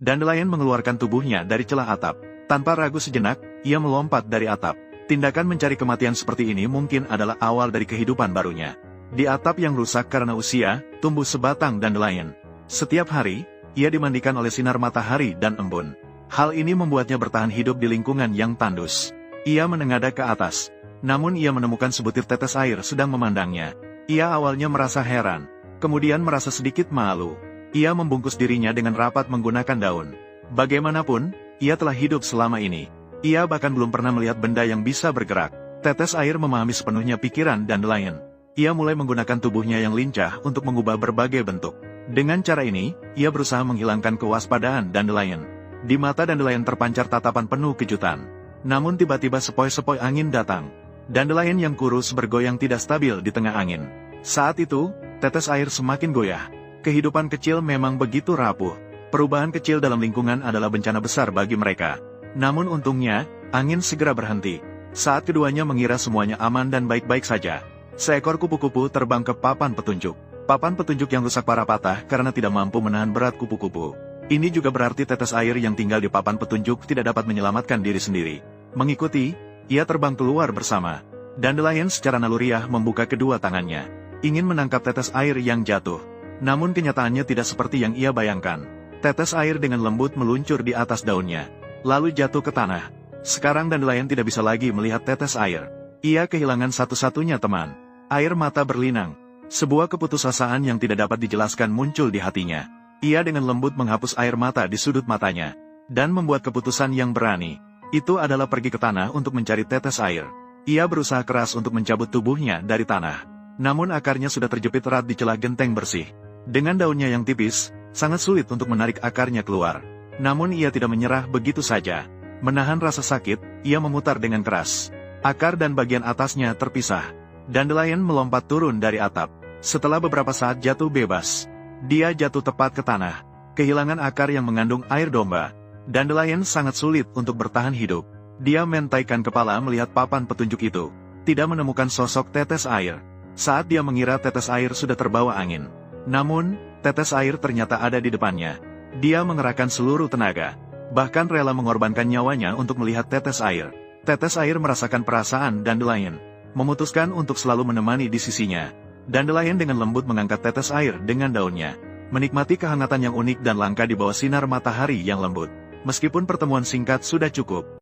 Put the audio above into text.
Dandelion mengeluarkan tubuhnya dari celah atap. Tanpa ragu sejenak, ia melompat dari atap. Tindakan mencari kematian seperti ini mungkin adalah awal dari kehidupan barunya. Di atap yang rusak karena usia, tumbuh sebatang dandelion. Setiap hari, ia dimandikan oleh sinar matahari dan embun. Hal ini membuatnya bertahan hidup di lingkungan yang tandus. Ia menengadah ke atas. Namun ia menemukan sebutir tetes air sedang memandangnya. Ia awalnya merasa heran, kemudian merasa sedikit malu. Ia membungkus dirinya dengan rapat menggunakan daun. Bagaimanapun, ia telah hidup selama ini. Ia bahkan belum pernah melihat benda yang bisa bergerak. Tetes air memahami sepenuhnya pikiran dandelion. Ia mulai menggunakan tubuhnya yang lincah untuk mengubah berbagai bentuk. Dengan cara ini, ia berusaha menghilangkan kewaspadaan dandelion. Di mata dandelion terpancar tatapan penuh kejutan. Namun tiba-tiba sepoi-sepoi angin datang. Dandelion yang kurus bergoyang tidak stabil di tengah angin. Saat itu, tetes air semakin goyah. Kehidupan kecil memang begitu rapuh. Perubahan kecil dalam lingkungan adalah bencana besar bagi mereka. Namun untungnya, angin segera berhenti. Saat keduanya mengira semuanya aman dan baik-baik saja, seekor kupu-kupu terbang ke papan petunjuk. Papan petunjuk yang rusak parah patah karena tidak mampu menahan berat kupu-kupu. Ini juga berarti tetes air yang tinggal di papan petunjuk tidak dapat menyelamatkan diri sendiri. Mengikuti, ia terbang keluar bersama. Dandelion secara naluriah membuka kedua tangannya, ingin menangkap tetes air yang jatuh. Namun kenyataannya tidak seperti yang ia bayangkan. Tetes air dengan lembut meluncur di atas daunnya, lalu jatuh ke tanah. Sekarang dandelion tidak bisa lagi melihat tetes air. Ia kehilangan satu-satunya teman. Air mata berlinang. Sebuah keputusasaan yang tidak dapat dijelaskan muncul di hatinya. Ia dengan lembut menghapus air mata di sudut matanya, dan membuat keputusan yang berani. Itu adalah pergi ke tanah untuk mencari tetes air. Ia berusaha keras untuk mencabut tubuhnya dari tanah. Namun akarnya sudah terjepit erat di celah genteng bersih. Dengan daunnya yang tipis, sangat sulit untuk menarik akarnya keluar. Namun ia tidak menyerah begitu saja. Menahan rasa sakit, ia memutar dengan keras. Akar dan bagian atasnya terpisah. Dandelion melompat turun dari atap. Setelah beberapa saat jatuh bebas, dia jatuh tepat ke tanah. Kehilangan akar yang mengandung air domba. Dandelion sangat sulit untuk bertahan hidup. Dia mentaikan kepala melihat papan petunjuk itu. Tidak menemukan sosok tetes air. Saat dia mengira tetes air sudah terbawa angin. Namun, tetes air ternyata ada di depannya. Dia mengerahkan seluruh tenaga, bahkan rela mengorbankan nyawanya untuk melihat tetes air. Tetes air merasakan perasaan dandelion, memutuskan untuk selalu menemani di sisinya. Dandelion dengan lembut mengangkat tetes air dengan daunnya, menikmati kehangatan yang unik dan langka di bawah sinar matahari yang lembut. Meskipun pertemuan singkat sudah cukup,